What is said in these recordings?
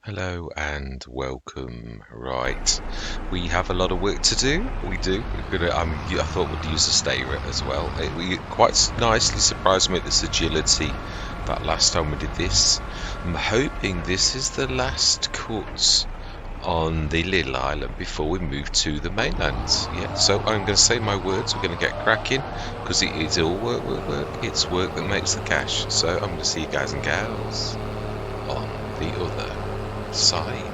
Hello and welcome. Right, we have a lot of work to do. We do. We're gonna. I thought we'd use a stay rate as well. We quite nicely surprised me with this agility that last time we did this. I'm hoping this is the last cut on the little island before we move to the mainland. Yeah. So I'm going to say my words. We're going to get cracking because it's all work, work, work. It's work that makes the cash. So I'm going to see you guys and gals on the other side.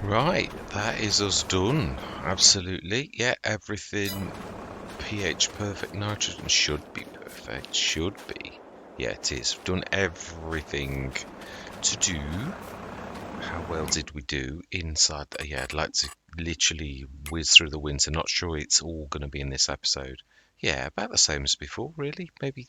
Right, that is us done. Absolutely. Yeah, everything pH perfect. Nitrogen should be perfect. Should be. Yeah, it is. We've done everything to do. How well did we do inside? Yeah, I'd like to literally whiz through the winter. Not sure it's all going to be in this episode. Yeah, about the same as before, really. Maybe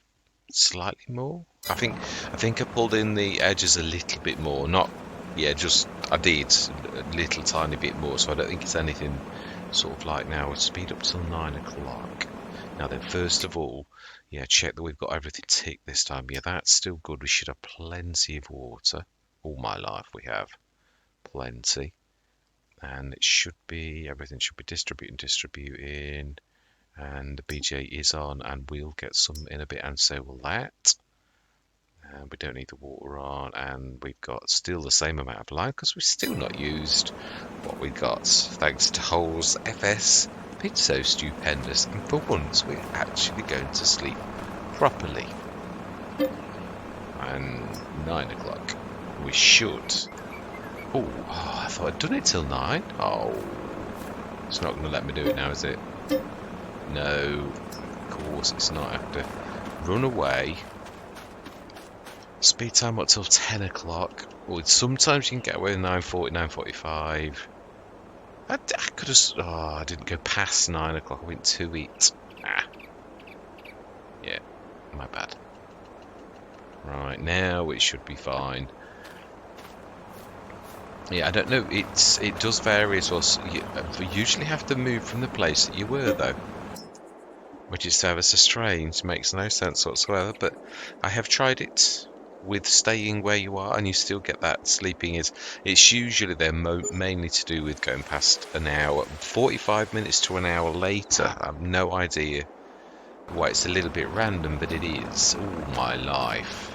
slightly more. I think I pulled in the edges a little bit more. Not, yeah, just I did a little tiny bit more. So I don't think it's anything sort of like now. We'll speed up till 9 o'clock. Now then, first of all, yeah, check that we've got everything ticked this time. Yeah, that's still good. We should have plenty of water. All my life we have plenty, and it should be everything should be distributing, and the BGA is on, and we'll get some in a bit, and so will that. And we don't need the water on, and we've got still the same amount of line because we've still not used what we got, thanks to Hole's FS. It's so stupendous, and for once we're actually going to sleep properly. And 9 o'clock, we should. Oh, I thought I'd done it till 9. Oh, it's not going to let me do it now, is it? No, of course it's not. I have to run away. Speed time up till 10 o'clock. Well, sometimes you can get away with 9:40, 9:45. I could have. Oh, I didn't go past 9 o'clock. I went to it. Ah. Yeah, my bad. Right, now it should be fine. Yeah, I don't know. It does vary as well. So you usually have to move from the place that you were, though, which is ever so strange. Makes no sense whatsoever. But I have tried it with staying where you are, and you still get that sleeping. It's usually they're mainly to do with going past an hour, 45 minutes to an hour later. I have no idea why. It's a little bit random, but it is. All my life.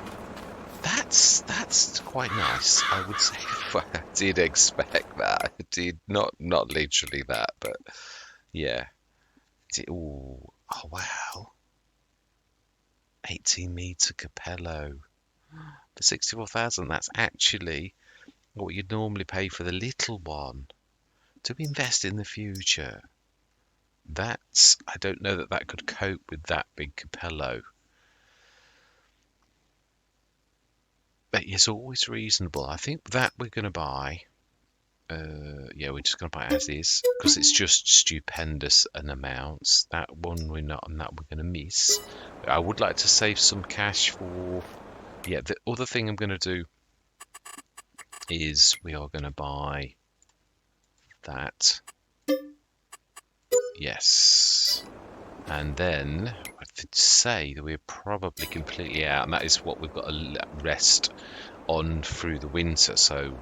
That's quite nice, I would say. I did expect that. I did not literally that, but yeah. Oh wow. 18-meter Capello for 64,000. That's actually what you'd normally pay for the little one. To invest in the future. I don't know that could cope with that big Capello. But it's always reasonable. I think that we're going to buy. Yeah, we're just going to buy it as is because it's just stupendous an amounts. That one we're not, and that we're going to miss. I would like to save some cash for. Yeah, the other thing I'm going to do is we are going to buy that. Yes. And then I'd say that we're probably completely out, and that is what we've got to rest on through the winter. So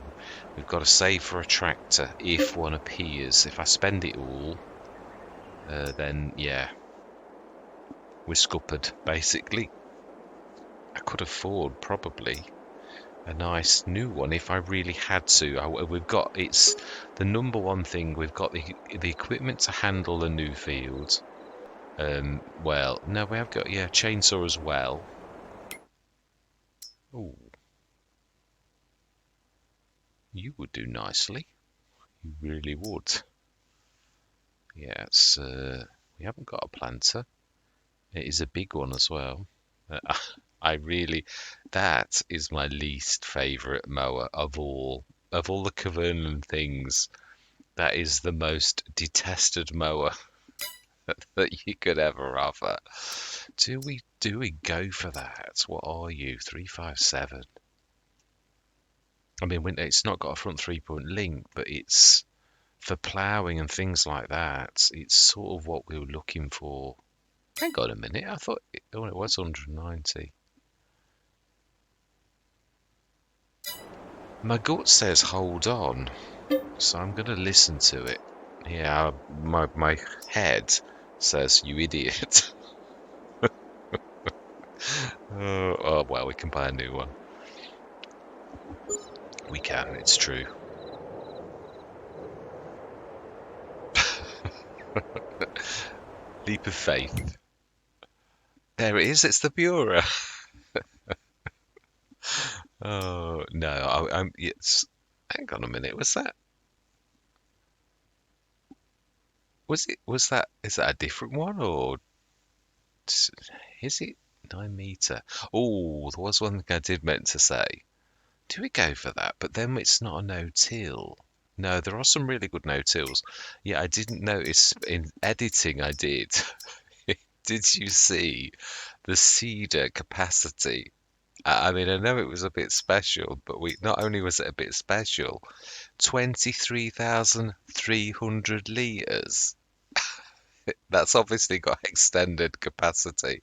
we've got to save for a tractor if one appears. If I spend it all, then yeah, we're scuppered basically. I could afford probably a nice new one if I really had to. We've got it's the number one thing. We've got the equipment to handle a new field. Well, no, we have got chainsaw as well. Ooh, you would do nicely. You really would. Yeah, we haven't got a planter. It is a big one as well. That is my least favourite mower of all. Of all the Cavernan things, that is the most detested mower that you could ever offer. Do we go for that? What are you? 357. I mean, it's not got a front 3-point link, but it's for ploughing and things like that. It's sort of what we were looking for. Hang on a minute. I thought it was 190. My gut says hold on, so I'm going to listen to it. Yeah, my head says you idiot. Oh well, we can buy a new one. We can, it's true. Leap of faith. There it is, it's the Bureau. Oh no, I'm. Hang on a minute. Was that? Was that, is that a different one, or is it 9 meter? Oh, there was one thing I did meant to say. Do we go for that? But then it's not a no-till. No, there are some really good no-tills. Yeah, I didn't notice in editing I did. Did you see the cedar capacity? I mean, I know it was a bit special, but we not only was it a bit special, 23,300 litres. That's obviously got extended capacity.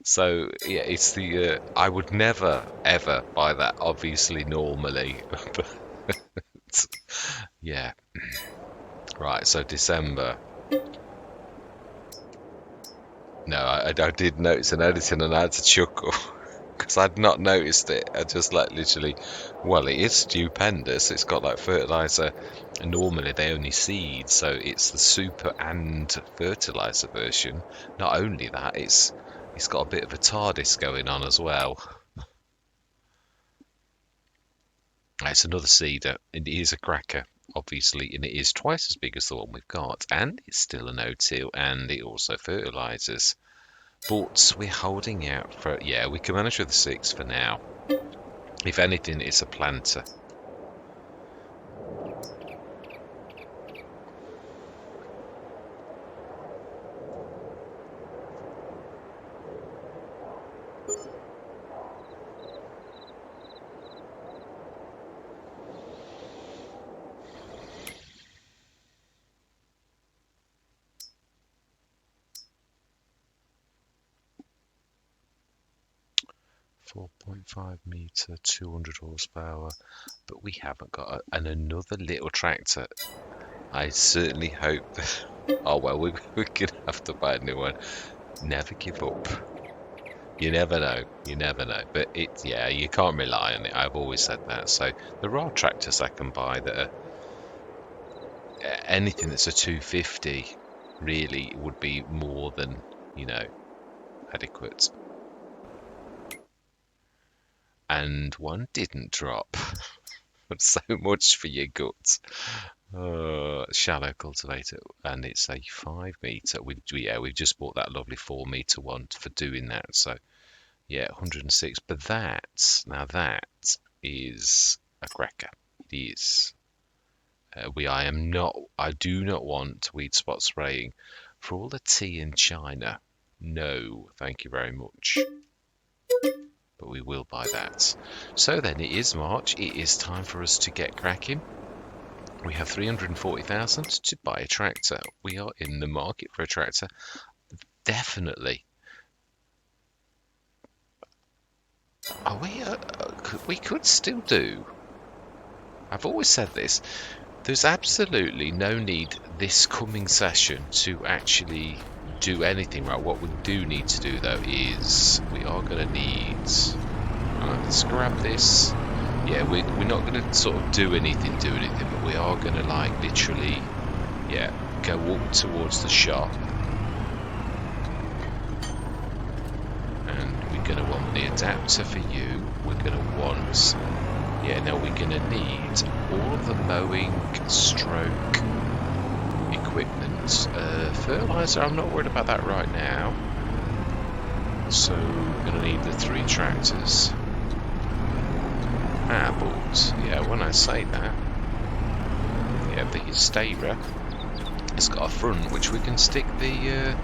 So yeah, it's the I would never ever buy that obviously normally. But yeah. Right, so December. No, I did notice an editing and I had to chuckle because I'd not noticed it. I just like literally, well, it is stupendous. It's got like fertilizer, and normally they only seed, so it's the super and fertilizer version. Not only that, it's got a bit of a TARDIS going on as well. It's another seeder. It is a cracker, obviously, and it is twice as big as the one we've got, and it's still a no-till, and it also fertilizes. But we're holding out for, yeah, we can manage with the 6 for now. If anything, it's a planter. .5 meter, 200 horsepower, but we haven't got another little tractor. I certainly hope that, oh well, we're gonna have to buy a new one. Never give up. You never know. You never know. But yeah, you can't rely on it. I've always said that. So there are tractors I can buy that are anything that's a 250 really would be more than, adequate. And one didn't drop. So much for your guts. Shallow cultivator, and it's a 5 meter. We've just bought that lovely 4 meter one for doing that. So yeah, 106. But that is a cracker. It is. I do not want weed spot spraying for all the tea in China. No, thank you very much. But we will buy that. So then it is March. It is time for us to get cracking. We have 340,000 to buy a tractor. We are in the market for a tractor. Definitely. Are we? We could still do. I've always said this. There's absolutely no need this coming session to actually do anything right. What we do need to do though is we are going to need. Let's grab this. Yeah, we're not going to sort of do anything, but we are going to like literally, yeah, go walk towards the shop. And we're going to want the adapter for you. We're going to want, yeah, now we're going to need all of the mowing stroke equipment. Fertilizer, I'm not worried about that right now. So we're going to need the 3 tractors. But yeah, when I say that, yeah, the starer has got a front which we can stick the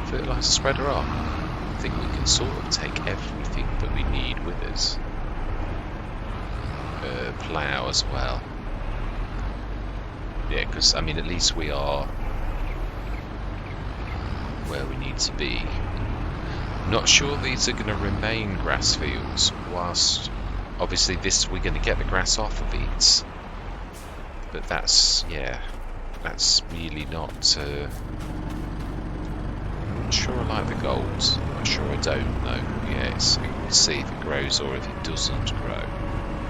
fertilizer spreader on. I think we can sort of take everything that we need with us. Plough as well. Yeah, because I mean, at least we are where we need to be. Not sure these are going to remain grass fields, whilst obviously this we're going to get the grass off of it. But that's, yeah, that's really not. I'm not sure I like the gold. I'm not sure I don't know. Yeah, we'll see if it grows or if it doesn't grow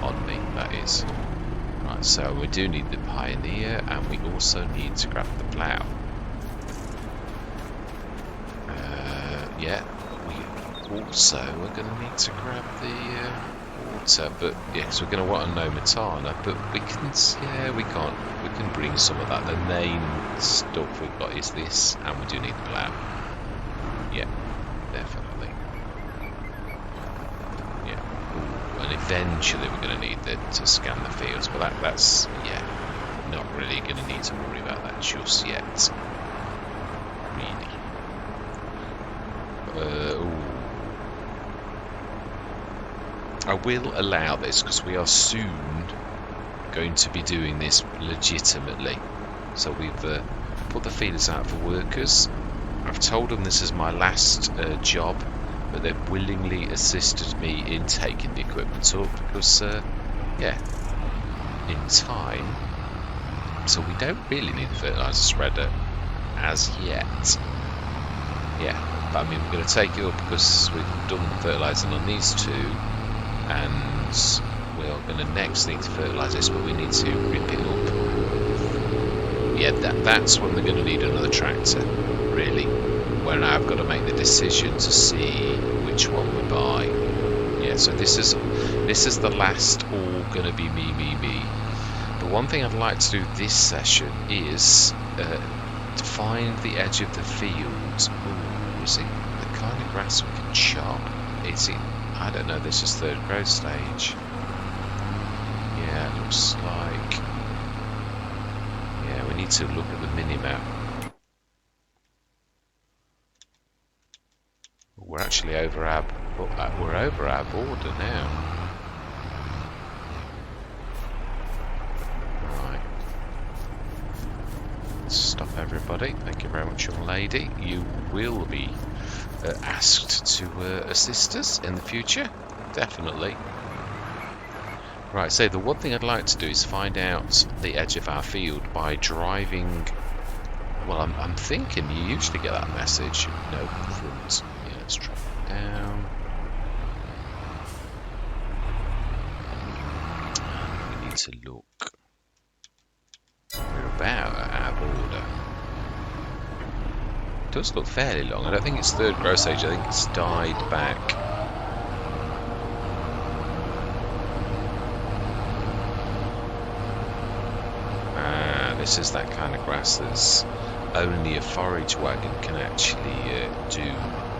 on me. That is right. So we do need the pioneer, and we also need to grab the plough. Yeah. Also, we're going to need to grab the water, but yeah, because we're going to want a Nomatana, but we can, yeah, we can't. We can bring some of that. The main stuff we've got is this, and we do need the plough. Yeah, definitely. Yeah, ooh, and eventually we're going to need to scan the fields, but that's, yeah, not really going to need to worry about that just yet. Really. Ooh. I will allow this because we are soon going to be doing this legitimately. So we've put the feelers out for workers. I've told them this is my last job, but they've willingly assisted me in taking the equipment up because, yeah, in time. So we don't really need the fertiliser spreader as yet. Yeah, but I mean we're going to take it up because we've done the fertilising on these two. And we're going to next need to fertilise this, but we need to rip it up. Yeah, that's when we're going to need another tractor, really. Where now I've got to make the decision to see which one we buy. Yeah, so this is the last all going to be me. The one thing I'd like to do this session is to find the edge of the field. Ooh, is it the kind of grass we can chop? Is it? I don't know, this is third growth stage. Yeah, it looks like... Yeah, we need to look at the mini-map. We're actually over our border now. Right. Stop everybody. Thank you very much, young lady. You will be asked to assist us in the future, definitely. Right, so the one thing I'd like to do is find out the edge of our field by driving. Well, I'm thinking you usually get that message. No, front. Yeah, let's drop it down. We need to look. We're about at our border. It does look fairly long. I don't think it's third growth stage. I think it's died back. This is that kind of grass that's only a forage wagon can actually do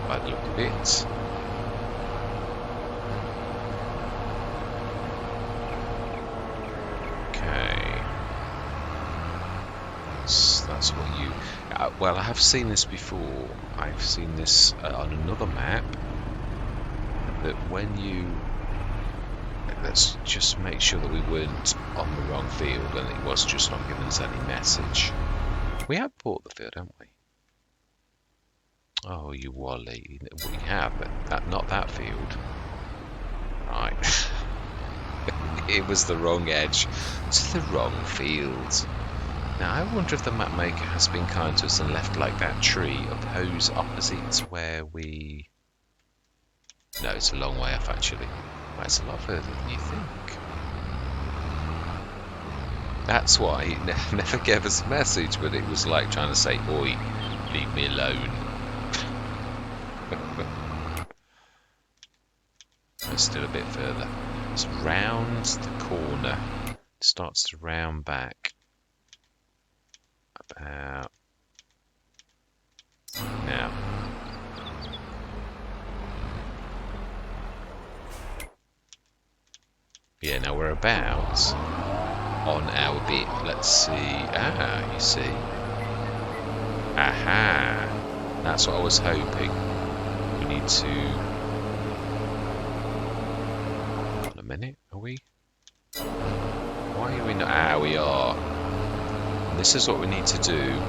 by the look of it. Okay. That's what you... well, I have seen this before. I've seen this on another map. That when you... Let's just make sure that we weren't on the wrong field and it was just not giving us any message. We have bought the field, haven't we? Oh, you wally. We have, but not that field. Right. It was the wrong edge. It's the wrong field. Now, I wonder if the map maker has been kind to us and left like that tree opposite where we... No, it's a long way off actually. Well, it's a lot further than you think. That's why it never gave us a message, but it was like trying to say, "Oi, leave me alone." It's still a bit further. It's round the corner. It starts to round back. About now. Yeah, now we're about on our bit. Let's see. Ah, you see. Aha! That's what I was hoping. We need to... Hold on a minute, are we? Why are we not... Ah, we are. And this is what we need to do.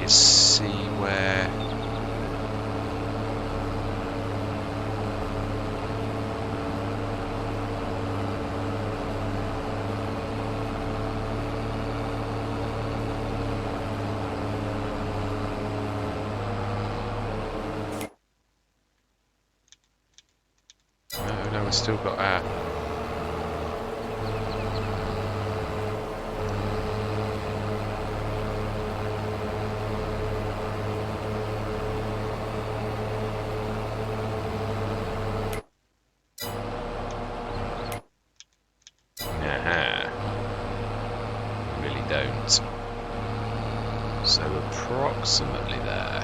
Is see where... We've still got our... So approximately there.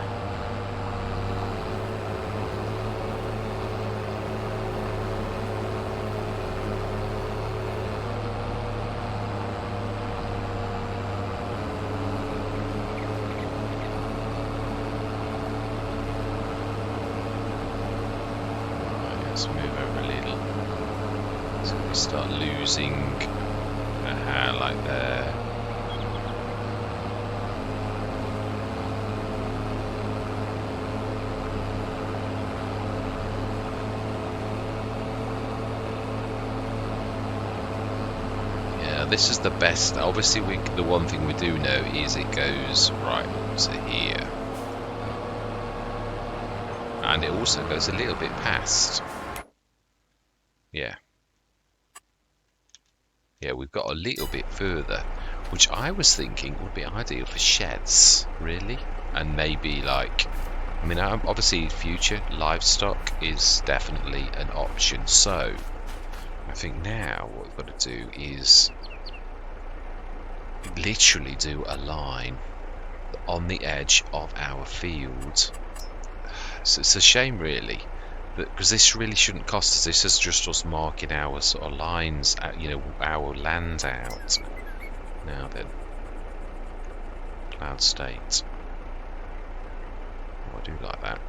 Let's move over a little. So we start losing a hair like there. Yeah, this is the best. Obviously, the one thing we do know is it goes right up to here. And it also goes a little bit past. Yeah. Yeah, we've got a little bit further, which I was thinking would be ideal for sheds, really. And maybe like, I mean, obviously future livestock is definitely an option. So I think now what we've got to do is literally do a line on the edge of our field. So it's a shame, really, because this really shouldn't cost us. This is just us marking our sort of lines, our land out. Now then, cloud state. Oh, I do like that,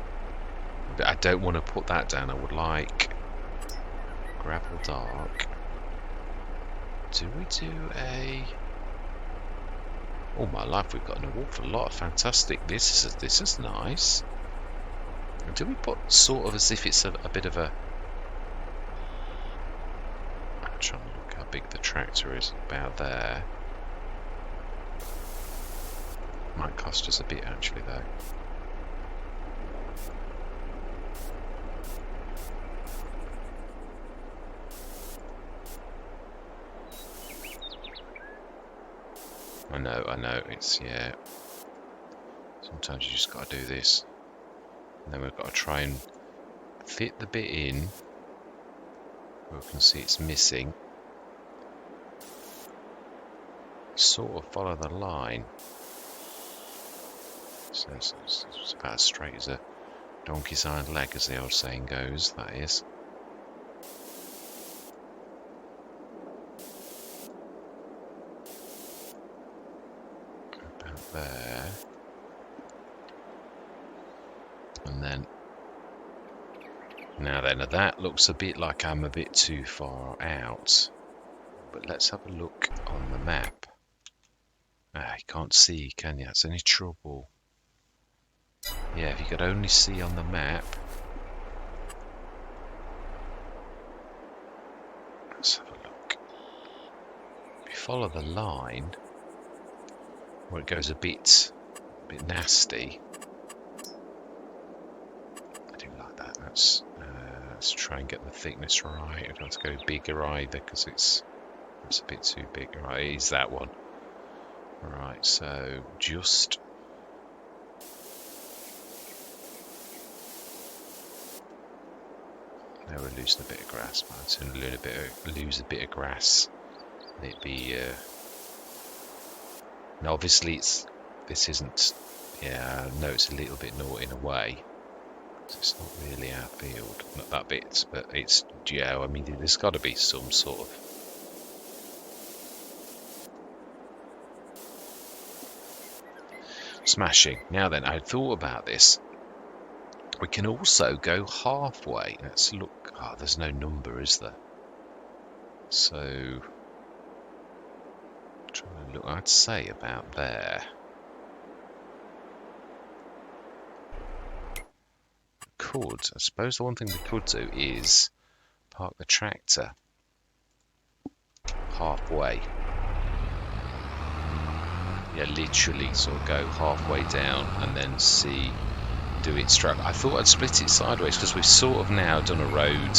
but I don't want to put that down. I would like gravel dark. Do we do a? Oh my life, we've got an awful lot of fantastic. This is nice. Do we put sort of as if it's a bit of a... I'm trying to look how big the tractor is, about there. Might cost us a bit actually though. I know, it's, yeah. Sometimes you just got to do this. And then we've got to try and fit the bit in where we can see it's missing. Sort of follow the line. So it's about as straight as a donkey's hind leg, as the old saying goes, that is. About there. And then, now that looks a bit like I'm a bit too far out, but let's have a look on the map. You can't see, can you? That's any trouble. Yeah, if you could only see on the map. Let's have a look. If you follow the line, where it goes a bit nasty. Let's try and get the thickness right. I don't have to go bigger either because it's a bit too big. Right, it is that one. Right, so just now we're losing a bit of grass. But I'd soon lose a bit of grass. It'd be now obviously this isn't. Yeah, I know it's a little bit naughty in a way. It's not really our field, not that bit, but it's, yeah, I mean, there's got to be some sort of... Smashing. Now then, I thought about this. We can also go halfway. Let's look. Ah, there's no number, is there? So, trying to look, I'd say about there. I suppose the one thing we could do is park the tractor halfway. Yeah, literally sort of go halfway down and then do it straight. I thought I'd split it sideways because we've sort of now done a road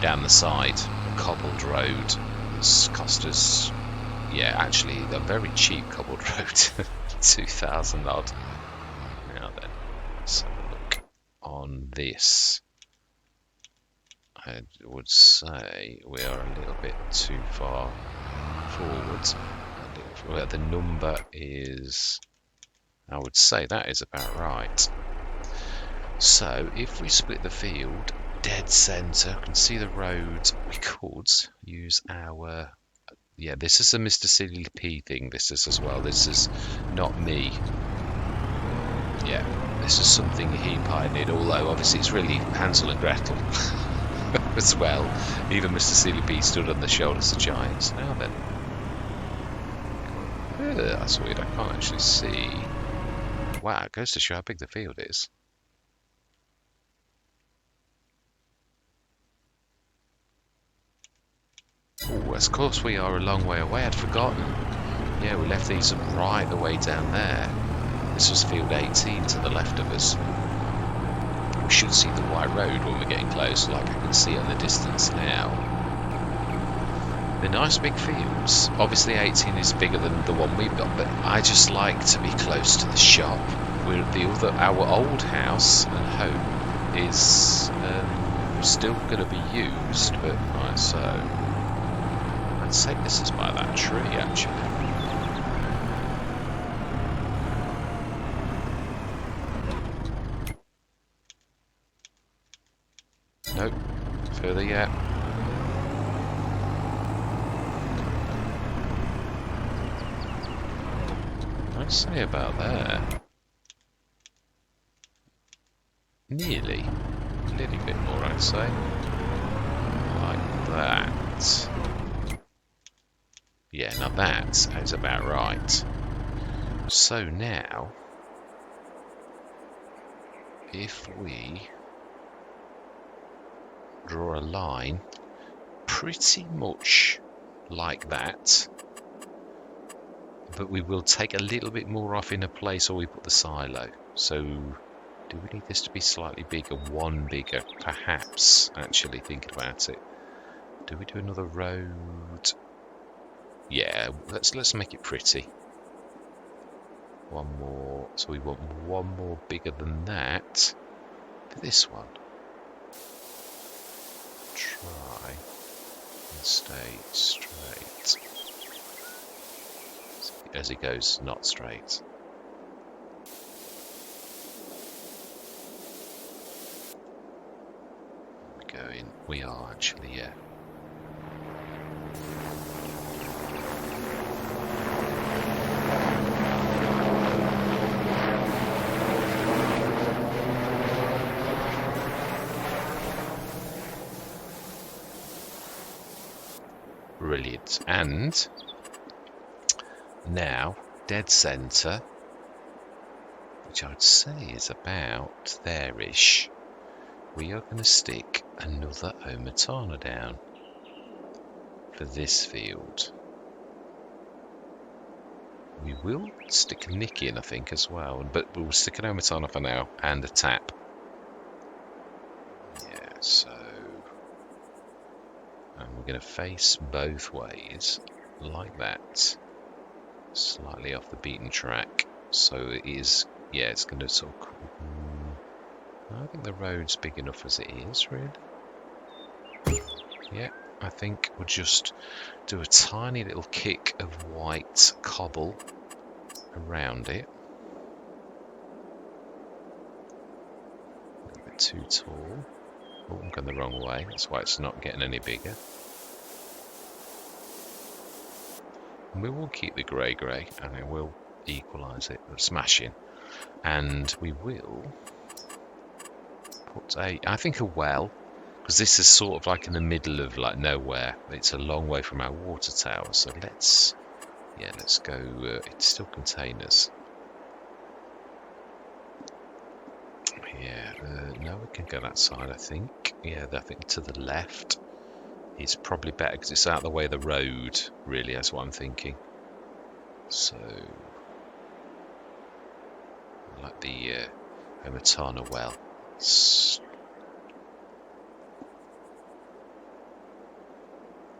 down the side, a cobbled road. It's cost us, yeah, actually a very cheap cobbled road, 2,000 odd. Now then, let's have a look on this. I would say we are a little bit too far forward. Well, the number is I would say that is about right. So if we split the field dead centre, can see the road, we could use our... Yeah, this is a Mr. Silly P thing, this is as well. This is not me. Yeah, this is something he pioneered, although obviously it's really Hansel and Gretel as well. Even Mr. Silly P stood on the shoulders of giants. Now then. That's weird, I can't actually see. Wow, it goes to show how big the field is. Oh, of course we are a long way away, I'd forgotten. Yeah, we left these right the way down there. This was field 18 to the left of us. We should see the white road when we're getting close, like I can see it in the distance now. They're nice big fields. Obviously 18 is bigger than the one we've got, but I just like to be close to the shop. Our old house and home is still going to be used, but right, so I'd say this is by that tree actually. Nope, further yet. I'd say about there. Nearly. A little bit more, I'd say. Like that. Yeah, now that is about right. So now, if we draw a line pretty much like that, but we will take a little bit more off in a place where we put the silo. So do we need this to be slightly bigger? One bigger, perhaps, actually thinking about it. Do we do another road? Yeah, let's make it pretty. One more, so we want one more bigger than that for this one. Try and stay straight. As it goes, not straight. We're going. We are actually, yeah. Brilliant. And now, dead centre, which I'd say is about there-ish, we are going to stick another Omatana down for this field. We will stick a nick in, I think, as well, but we'll stick an Omatana for now and a tap. Yeah, so... And we're going to face both ways, like that. Slightly off the beaten track, so it is, yeah, it's going to sort of... I think the road's big enough as it is, really. Yeah, I think we'll just do a tiny little kick of white cobble around it. A little bit too tall. Oh, I'm going the wrong way, that's why it's not getting any bigger. And we will keep the grey and it will equalise it, smashing. And we will put I think a well, because this is sort of like in the middle of like nowhere. It's a long way from our water tower, so let's go, it's still containers. Yeah, no, we can go that side, I think. Yeah, I think to the left is probably better because it's out of the way of the road, really, that's what I'm thinking. So, I like the Omatana well.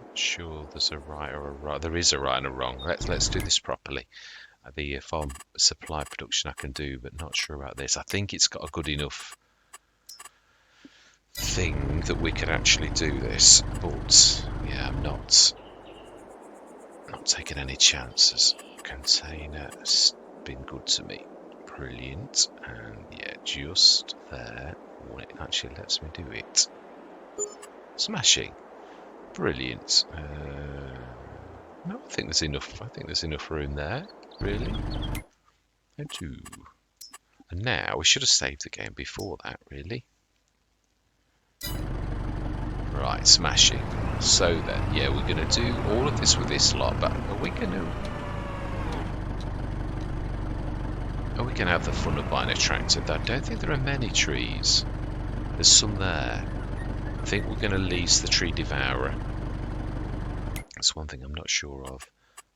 Not sure there's a right or a wrong. There is a right and a wrong. Let's do this properly. The farm supply production I can do, but not sure about this. I think it's got a good enough thing that we can actually do this, but yeah, I'm not taking any chances. Container has been good to me. Brilliant. And yeah, just there. When it actually lets me do it. Smashing. Brilliant. No, I think there's enough. I think there's enough room there. Really. I do. And now we should have saved the game before that. Really. Right, smashing. So then, yeah, we're going to do all of this with this lot, but are we going to have the fun of buying a tractor? I don't think there are many trees. There's some there. I think we're going to lease the Tree Devourer. That's one thing I'm not sure of.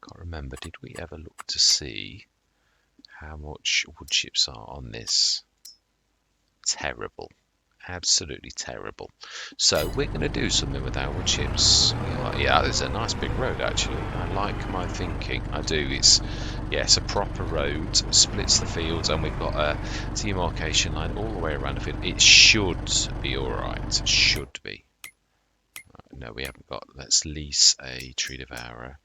Can't remember. Did we ever look to see how much wood chips are on this? Terrible. Absolutely terrible. So we're going to do something with our wood chips. Yeah, there's a nice big road actually. I like my thinking. I do. It's a proper road. Splits the fields, and we've got a demarcation line all the way around the field. It should be all right. Should be. No, we haven't got. Let's lease a tree devourer.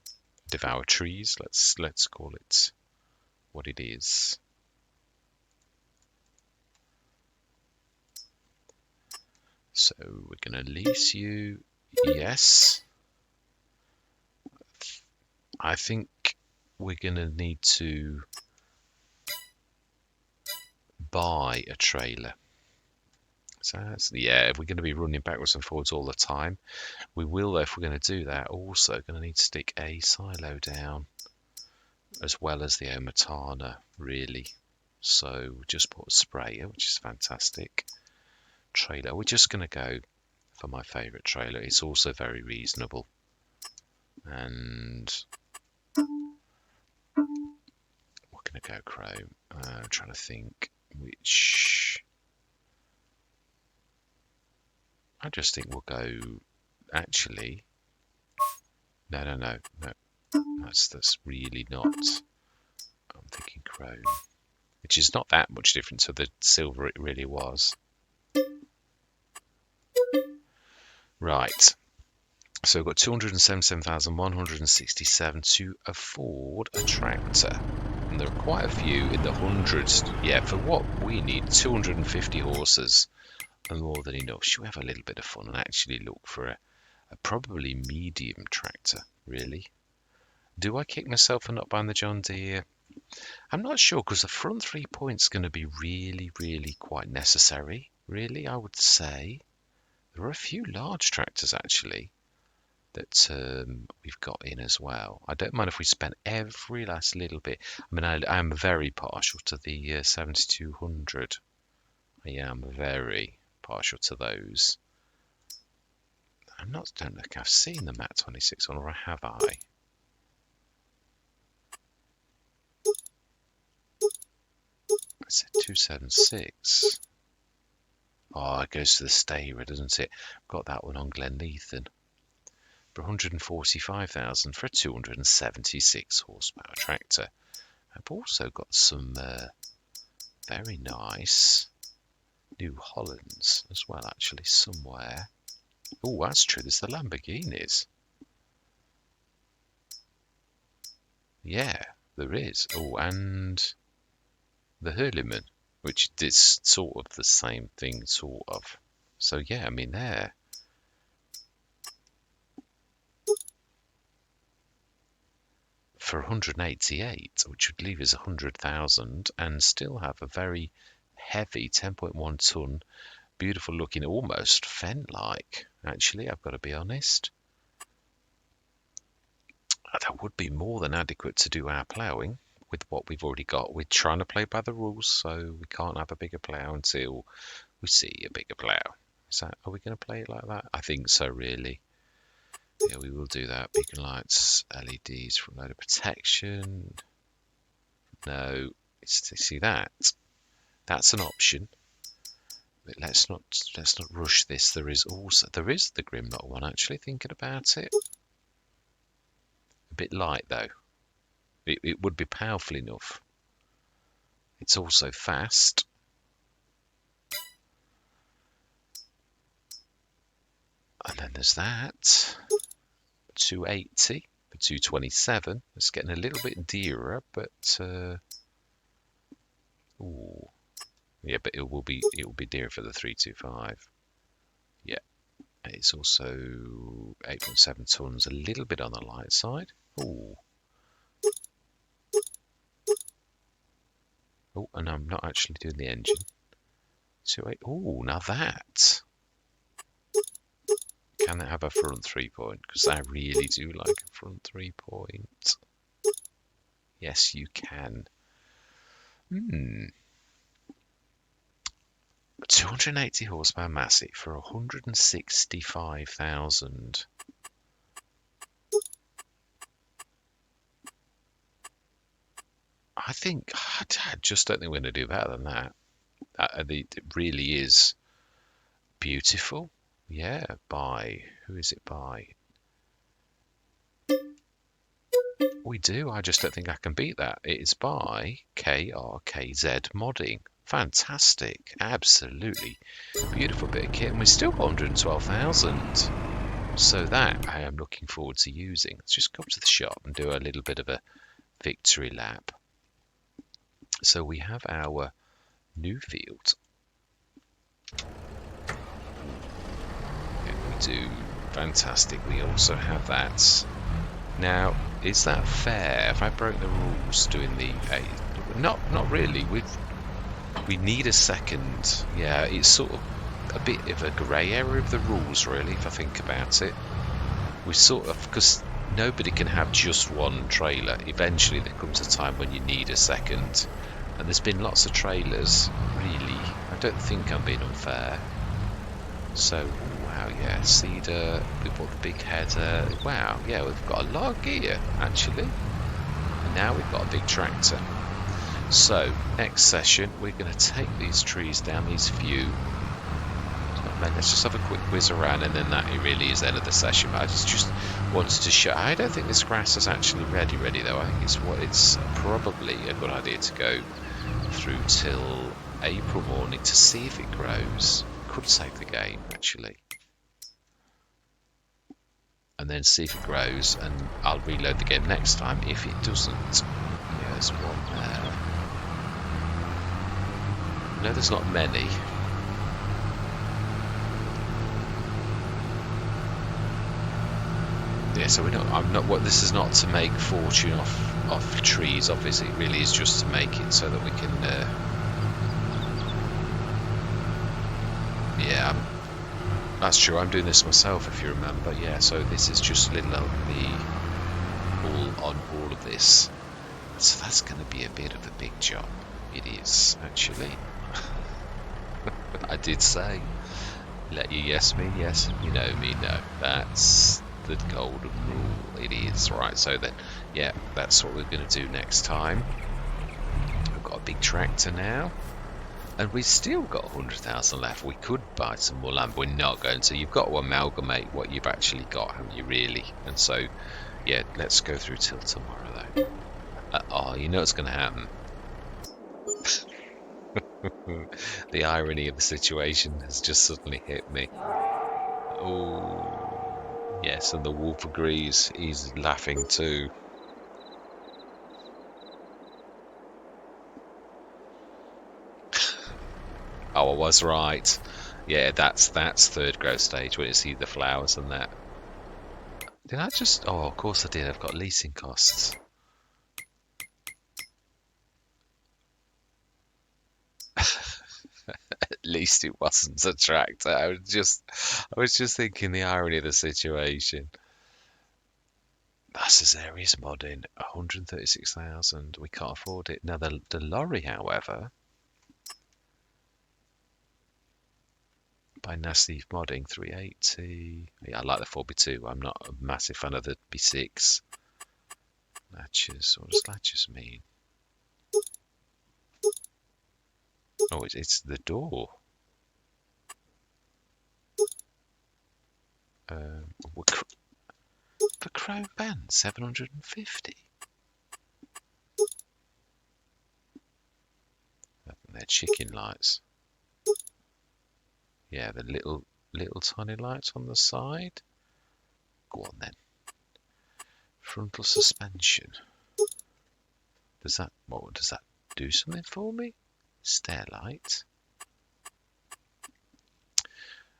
Devour trees. Let's call it what it is. So we're going to lease you. Yes. I think we're going to need to buy a trailer. So if we're going to be running backwards and forwards all the time, we will, if we're going to do that, also going to need to stick a silo down as well as the Omatana, really. So we just bought a sprayer, which is fantastic. Trailer, we're just going to go for my favourite trailer. It's also very reasonable. And we're going to go chrome. I'm trying to think which. I just think we'll go. Actually, no. That's really not. I'm thinking chrome, which is not that much different to the silver it really was. Right. So we've got 277,167 to afford a tractor. And there are quite a few in the hundreds. Yeah, for what we need, 250 horses are more than enough. Should we have a little bit of fun and actually look for a probably medium tractor, really? Do I kick myself for not buying the John Deere? I'm not sure, because the front 3 points are going to be really, really quite necessary. Really, I would say. There are a few large tractors, actually, that we've got in as well. I don't mind if we spend every last little bit. I mean, I am very partial to the 7200. I am very partial to those. I don't think I've seen the MAT 26 one, or have I? I said 276. Oh, it goes to the Stayra, doesn't it? Got that one on Glenleithen. For 145,000 for a 276 horsepower tractor. I've also got some very nice New Hollands as well, actually, somewhere. Oh, that's true. There's the Lamborghinis. Yeah, there is. Oh, and the Hurliman, which is sort of the same thing, sort of. So yeah, I mean, there. For 188, which would leave us 100,000, and still have a very heavy 10.1 ton, beautiful looking, almost Fendt-like. Actually, I've got to be honest. That would be more than adequate to do our ploughing with what we've already got. We're trying to play by the rules, so we can't have a bigger plough until we see a bigger plough. Are we going to play it like that? I think so, really. Yeah, we will do that. Beacon lights, LEDs for load of protection. No, see that. That's an option. But let's not rush this. There is the Grimlock one, actually, thinking about it. A bit light though. It would be powerful enough. It's also fast. And then there's that. 280 for 227. It's getting a little bit dearer, but Ooh, yeah, but it will be dearer for the 325. Yeah, it's also 8.7 tons, a little bit on the light side. Ooh. Oh, and I'm not actually doing the engine. So, ooh, now that. Can it have a front 3-point? Because I really do like a front 3-point. Yes, you can. 280 horsepower Massey for 165,000. I just don't think we're going to do better than that. It really is beautiful. Yeah, who is it by? We do. I just don't think I can beat that. It is by KRKZ Modding. Fantastic. Absolutely beautiful bit of kit. And we've still got 112,000. So that I am looking forward to using. Let's just go up to the shop and do a little bit of a victory lap. So we have our new field. We do. Fantastic. We also have that. Now, is that fair? If I broke the rules doing the not really. We need a second. Yeah, it's sort of a bit of a grey area of the rules, really, if I think about it. We sort of, because nobody can have just one trailer. Eventually, there comes a time when you need a second. And there's been lots of trailers, really. I don't think I'm being unfair. So, wow, yeah, cedar, we bought the big header. Wow, yeah, we've got a lot of gear, actually. And now we've got a big tractor. So, next session, we're going to take these trees down, these few. Let's just have a quick whiz around, and then that really is the end of the session. But I just wanted to show. I don't think this grass is actually ready though. I think it's probably a good idea to go through till April morning to see if it grows. Could save the game actually, and then see if it grows, and I'll reload the game next time if it doesn't. Yeah, there's one there. No, there's not many. Yeah, so I'm not. What this is not to make fortune off trees. Obviously, it really is just to make it so that we can. Yeah, that's true. I'm doing this myself, if you remember. Yeah, so this is just little me all of this. So that's going to be a bit of a big job. It is actually. I did say, let you yes me, yes, you know me, no. That's the golden rule. It is. Right, so then, yeah, that's what we're going to do next time. We've got a big tractor now, and we've still got 100,000 left. We could buy some more land, but we're not going to. You've got to amalgamate what you've actually got, haven't you, really? And so, yeah, let's go through till tomorrow, though. Oh, you know what's going to happen. The irony of the situation has just suddenly hit me. Oh, yes, and the wolf agrees. He's laughing too. Oh, I was right. Yeah, that's third growth stage when you see the flowers and that. Did I just? Oh, of course I did. I've got leasing costs. At least it wasn't a tractor. I was just thinking the irony of the situation. That's Azaria's modding, 136,000. We can't afford it. Now the lorry, however, by Nasty modding, 380. Yeah, I like the 4x2. I'm not a massive fan of the B6. Latches. What does latches mean? Oh, it's the door. For Crown Band, 750. They're chicken lights. Yeah, the little tiny lights on the side. Go on then. Frontal suspension. Does that do something for me? Stairlight.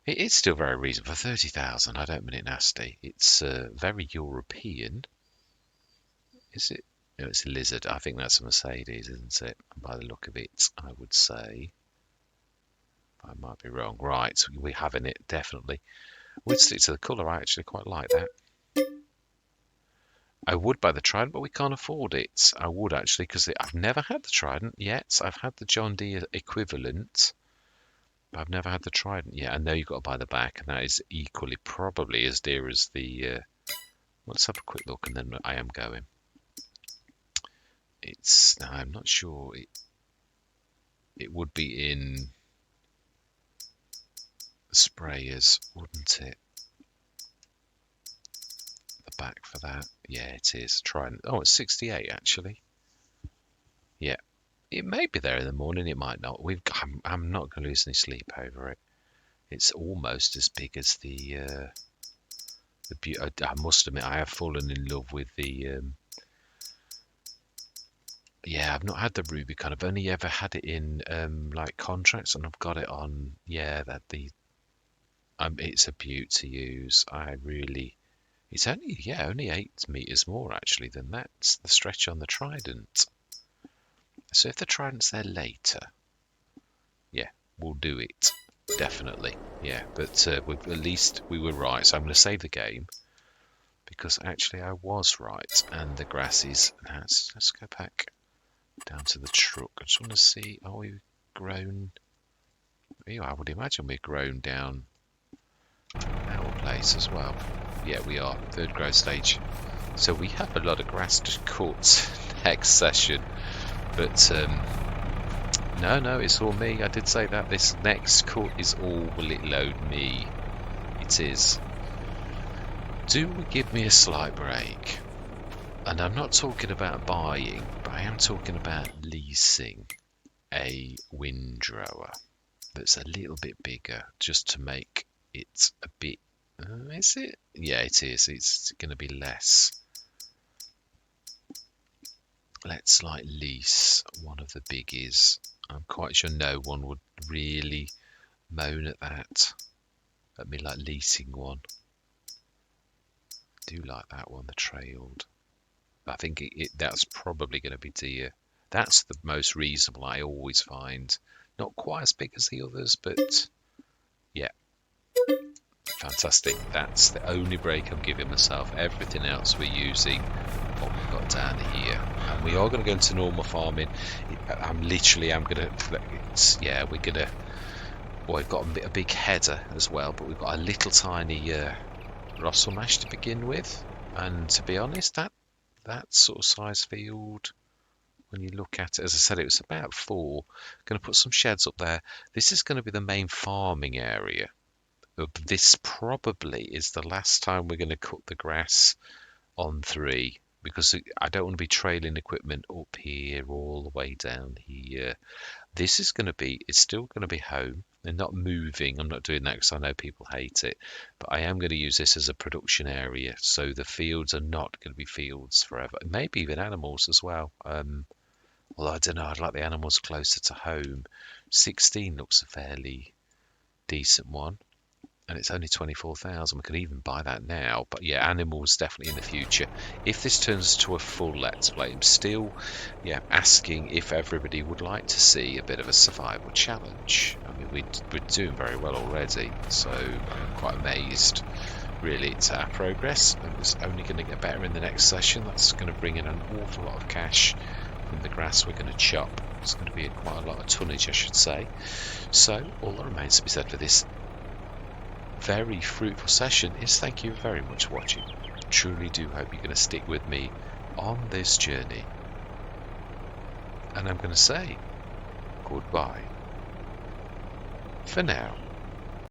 It is still very reasonable for 30,000. I don't mean it nasty. It's very European. Is it? No, it's a Lizard. I think that's a Mercedes, isn't it? By the look of it, I would say. I might be wrong. Right, we're having it, definitely. We'd stick to the colour. I actually quite like that. I would buy the Trident, but we can't afford it. I would actually, because I've never had the Trident yet. I've had the John Deere equivalent. I've never had the Trident yet. I know you've got to buy the back, and that is equally probably as dear as the... let's have a quick look, and then I am going. It's... No, I'm not sure. It would be in sprayers, wouldn't it? The back for that. Yeah, it is. Trident. Oh, it's 68, actually. Yeah. It may be there in the morning, it might not. I'm not going to lose any sleep over it. It's almost as big as the I must admit, I have fallen in love with the... yeah, I've not had the Rubicon. I've only ever had it in like contracts, and I've got it on... Yeah, it's a beaut to use. I really... It's only 8 meters more actually than that's the stretch on the Trident. So if the Trident's there later, yeah, we'll do it. Definitely. Yeah, but at least we were right. So I'm going to save the game because actually I was right. And the grass is... Let's go back down to the truck. I just want to see, are we grown? Yeah, I would imagine we're grown down our place as well. Yeah, we are. 3rd growth stage. So we have a lot of grass to cut next session. But no, it's all me. I did say that. This next cut is all will it load me. It is. Do give me a slight break. And I'm not talking about buying, but I am talking about leasing a windrower that's a little bit bigger, just to make it a bit... is it? Yeah, it is. It's going to be less. Let's like lease one of the biggies. I'm quite sure no one would really moan at that. At me like leasing one. I do like that one, the trailed. I think that's probably going to be dear. That's the most reasonable I always find. Not quite as big as the others, but yeah. Fantastic. That's the only break I'm giving myself. Everything else we're using what we've got down here. And we are going to go into normal farming. I'm going to... Yeah, we're going to... Well, we've got a big header as well, but we've got a little tiny Russell mash to begin with. And to be honest, that sort of size field, when you look at it, as I said, it was about 4. Going to put some sheds up there. This is going to be the main farming area. This probably is the last time we're going to cut the grass on 3, because I don't want to be trailing equipment up here all the way down here. This is going to be, it's still going to be home and not moving. I'm not doing that because I know people hate it, but I am going to use this as a production area, so the fields are not going to be fields forever. Maybe even animals as well. Although I don't know, I'd like the animals closer to home. 16 looks a fairly decent one. And it's only 24,000. We could even buy that now. But yeah, animals definitely in the future. If this turns to a full Let's Play, I'm still asking if everybody would like to see a bit of a survival challenge. I mean, we're doing very well already, so I'm quite amazed really to our progress. And it's only going to get better in the next session. That's going to bring in an awful lot of cash from the grass we're going to chop. It's going to be quite a lot of tonnage, I should say. So all that remains to be said for this very fruitful session is thank you very much for watching. Truly do hope you're going to stick with me on this journey. And I'm going to say goodbye for now.